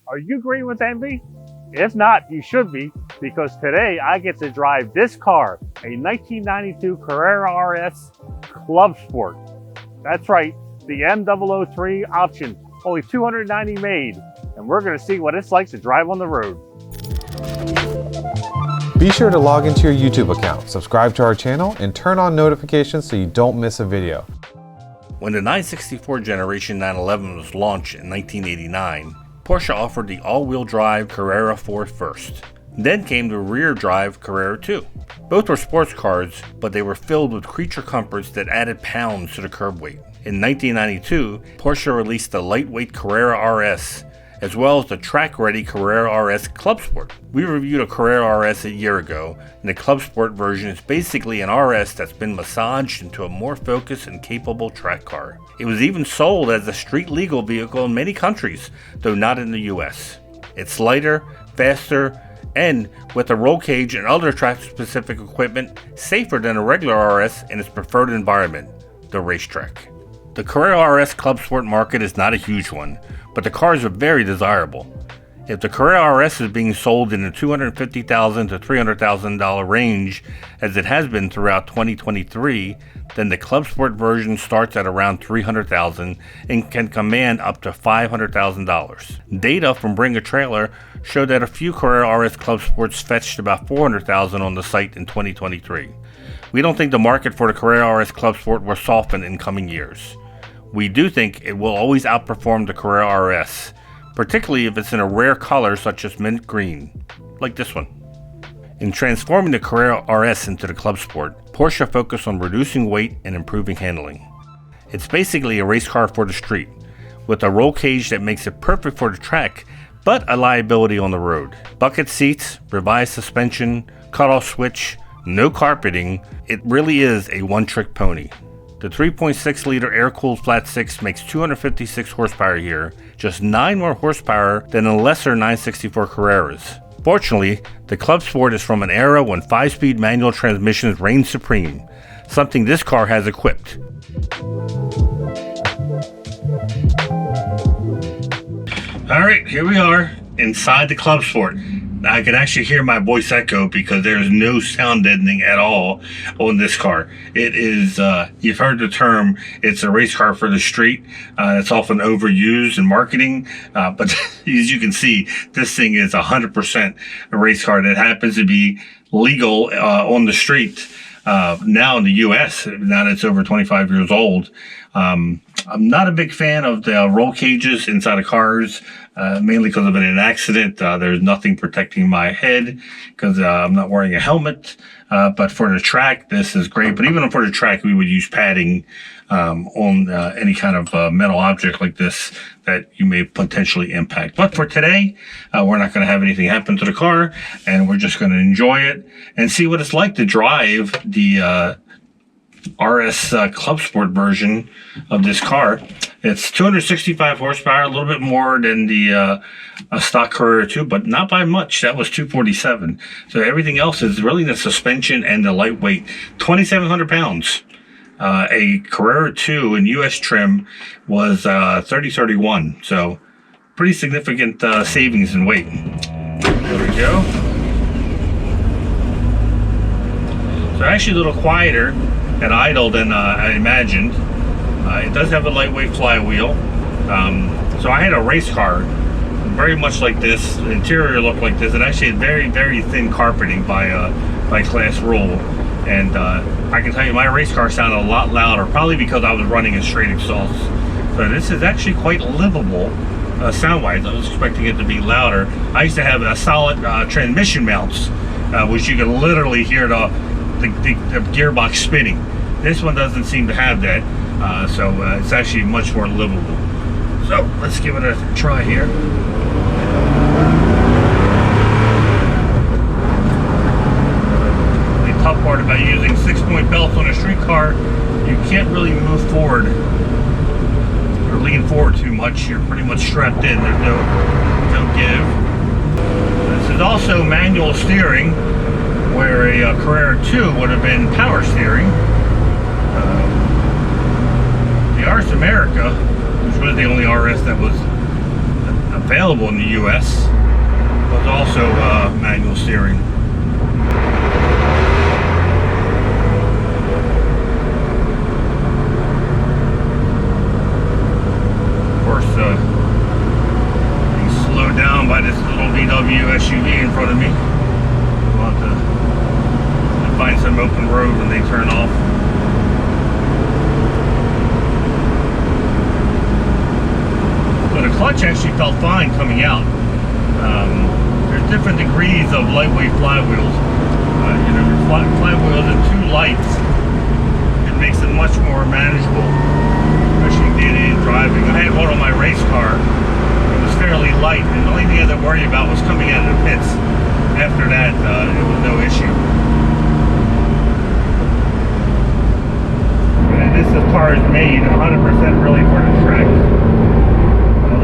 Are you green with envy? If not, you should be, because today I get to drive this car, a 1992 Carrera RS Clubsport. That's right, the M003 option, only 290 made, and we're going to see what it's like to drive on the road. Be sure to log into your YouTube account, subscribe to our channel, and turn on notifications so you don't miss a video. When the 964 Generation 911 was launched in 1989, Porsche offered the all-wheel drive Carrera 4 first. Then came the rear-drive Carrera 2. Both were sports cars, but they were filled with creature comforts that added pounds to the curb weight. In 1992, Porsche released the lightweight Carrera RS, as well as the track-ready Carrera RS Clubsport. We reviewed a Carrera RS a year ago, and the Clubsport version is basically an RS that's been massaged into a more focused and capable track car. It was even sold as a street-legal vehicle in many countries, though not in the US. It's lighter, faster, and with a roll cage and other track-specific equipment, safer than a regular RS in its preferred environment, the racetrack. The Carrera RS Clubsport market is not a huge one, but the cars are very desirable. If the Carrera RS is being sold in the $250,000 to $300,000 range, as it has been throughout 2023, then the Clubsport version starts at around $300,000 and can command up to $500,000. Data from Bring a Trailer show that a few Carrera RS Clubsports fetched about $400,000 on the site in 2023. We don't think the market for the Carrera RS Clubsport will soften in coming years. We do think it will always outperform the Carrera RS, particularly if it's in a rare color such as mint green, like this one. In transforming the Carrera RS into the Clubsport, Porsche focused on reducing weight and improving handling. It's basically a race car for the street, with a roll cage that makes it perfect for the track, but a liability on the road. Bucket seats, revised suspension, cutoff switch, no carpeting. It really is a one-trick pony. The 3.6-liter air-cooled flat 6 makes 256 horsepower here, just 9 more horsepower than the lesser 964 Carreras. Fortunately, the Clubsport is from an era when 5-speed manual transmissions reigned supreme, something this car has equipped. Alright, here we are, inside the Clubsport. I can actually hear my voice echo because there's no sound deadening at all on this car. It is, you've heard the term, it's a race car for the street. It's often overused in marketing, but as you can see, this thing is 100% a race car that happens to be legal on the street now in the US, now that it's over 25 years old. I'm not a big fan of the roll cages inside of cars, mainly because of an accident. There's nothing protecting my head because I'm not wearing a helmet. But for the track, this is great. But even for the track, we would use padding on any kind of metal object like this that you may potentially impact. But for today, we're not going to have anything happen to the car, and we're just going to enjoy it and see what it's like to drive the RS Clubsport version of this car. It's 265 horsepower, a little bit more than the stock Carrera 2, but not by much. That was 247. So everything else is really the suspension and the lightweight. 2,700 pounds. A Carrera 2 in US trim was 3031. So pretty significant savings in weight. There we go. So actually a little quieter at idle than I imagined. It does have a lightweight flywheel. So I had a race car very much like this. The interior looked like this. It actually had very, very thin carpeting by class rule. And I can tell you my race car sounded a lot louder, probably because I was running a straight exhaust. So this is actually quite livable sound-wise. I was expecting it to be louder. I used to have a solid transmission mounts, which you can literally hear the gearbox spinning. This one doesn't seem to have that, so it's actually much more livable. So let's give it a try here. The tough part about using 6-point belts on a street car, you can't really move forward or lean forward too much. You're pretty much strapped in. There's no give. This is also manual steering, where a Carrera 2 would have been power steering. The RS America, which was the only RS that was available in the US was also manual steering. Of course, being slowed down by this little VW SUV in front of me. We'll have to find some open road when they turn off. So the clutch actually felt fine coming out. There's different degrees of lightweight flywheels. You know, your flywheels are too light. It makes it much more manageable, especially day-to-day driving. I had one on my race car. It was fairly light, and the only thing I had to worry about was coming out of the pits. After that, it was no issue. And this car is made 100% really for the track.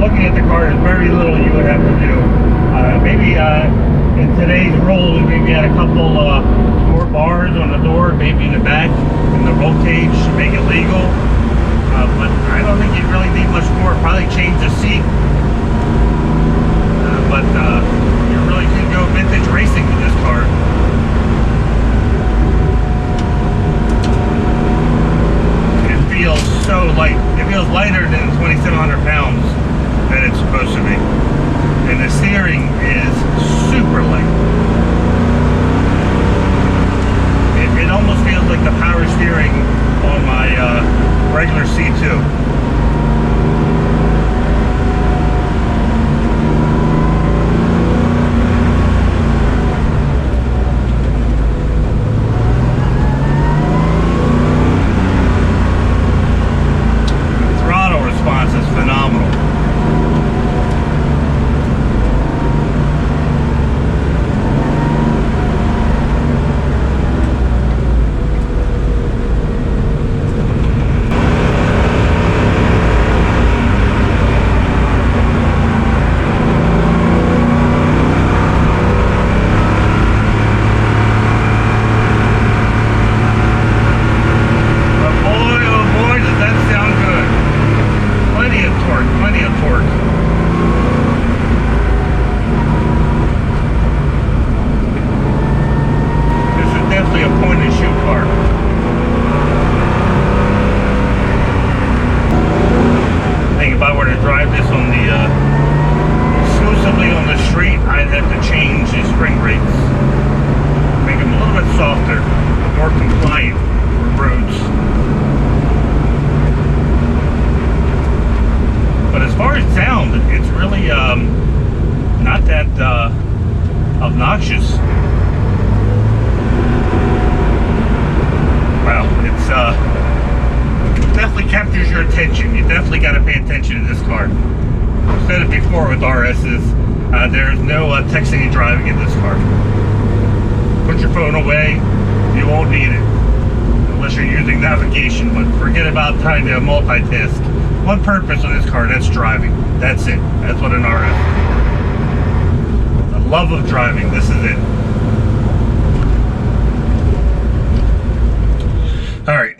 Looking at the car, there's very little you would have to do. Maybe in today's rules, maybe add a couple more bars on the door, maybe in the back, and the roll cage, make it legal. But I don't think you really need much more. Probably change the seat. But you really could go vintage racing with this car. It feels so light. It feels lighter than 2,700 pounds that it's supposed to be. And the steering is super light. It almost feels like the power steering on my regular C2. Obnoxious. Wow, it's definitely captures your attention. You definitely got to pay attention to this car. I've said it before with RSs. There's no texting and driving in this car. Put your phone away. You won't need it unless you're using navigation. But forget about trying to multitask. One purpose on this car, that's driving. That's it. That's what an RS is. Love of driving, this is it. All right,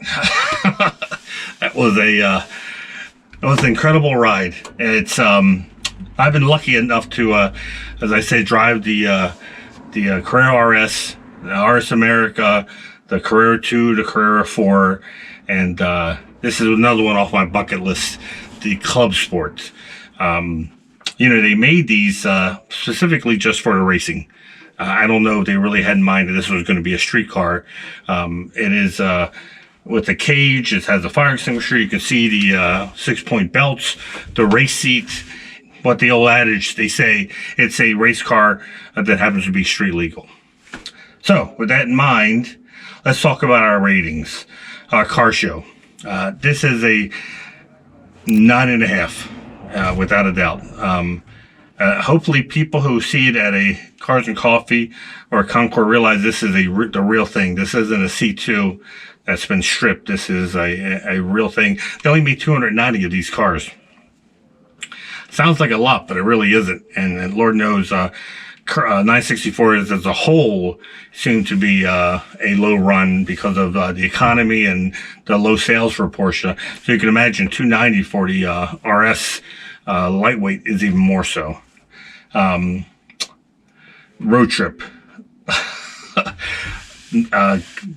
that was an incredible ride. It's I've been lucky enough to, as I say, drive the Carrera RS, the RS America, the Carrera 2, the Carrera 4, and this is another one off my bucket list, the Clubsport. You know, they made these specifically just for the racing. I don't know if they really had in mind that this was going to be a street car. It is with the cage. It has a fire extinguisher. You can see the 6-point belts, the race seat. But the old adage, they say it's a race car that happens to be street legal. So with that in mind, let's talk about our ratings. Our car show. This is a 9.5. Without a doubt. Hopefully people who see it at a Cars and Coffee or a Concours realize this is the real thing. This isn't a C2 that's been stripped. This is a real thing. They only made 290 of these cars. Sounds like a lot, but it really isn't. And Lord knows 964 is as a whole seem to be a low run because of the economy and the low sales for Porsche. So you can imagine 290 for the RS lightweight is even more so. Road trip.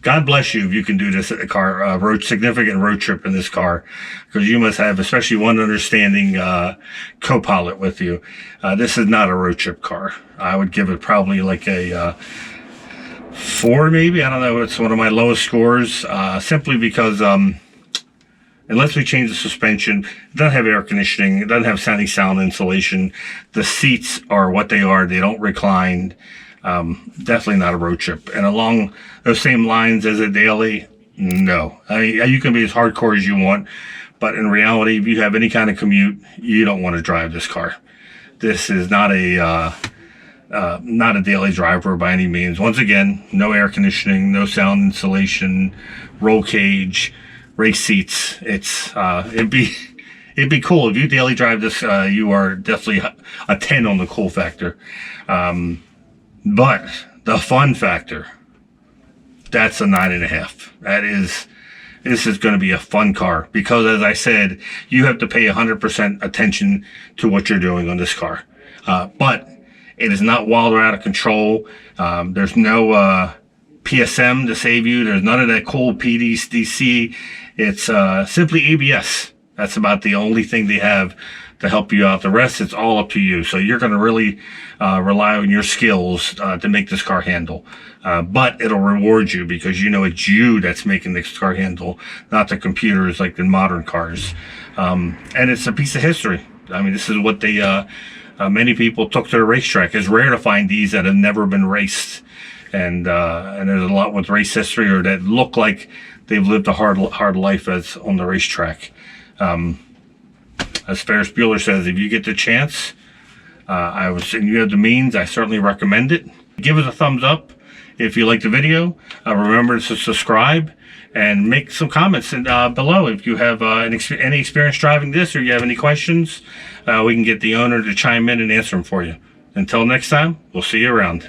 God bless you if you can do this at a car, significant road trip in this car, because you must have especially one understanding co-pilot with you. This is not a road trip car. I would give it probably like a 4 maybe. I don't know. It's one of my lowest scores, simply because unless we change the suspension, it doesn't have air conditioning, it doesn't have sound insulation. The seats are what they are. They don't recline. Definitely not a road trip. And along those same lines as a daily, no. I mean, you can be as hardcore as you want, but in reality, if you have any kind of commute, you don't want to drive this car. This is not a daily driver by any means. Once again, no air conditioning, no sound insulation, roll cage, race seats. It'd be cool if you daily drive this. You are definitely a 10 on the cool factor. But the fun factor, that's a 9.5. This is going to be a fun car, because as I said, you have to pay 100% attention to what you're doing on this car. But it is not wild or out of control. There's no PSM to save you. There's none of that cool PDC. It's simply ABS. That's about the only thing they have to help you out. The rest, it's all up to you. So you're going to really rely on your skills to make this car handle. But it'll reward you, because you know it's you that's making this car handle, not the computers like the modern cars. And it's a piece of history. I mean, this is what many people took to the racetrack. It's rare to find these that have never been raced. And there's a lot with race history, or that look like they've lived a hard life as on the racetrack. As Ferris Bueller says, if you get the chance, and you have the means, I certainly recommend it. Give us a thumbs up if you like the video. Remember to subscribe and make some comments below if you have any experience driving this, or you have any questions. We can get the owner to chime in and answer them for you. Until next time, we'll see you around.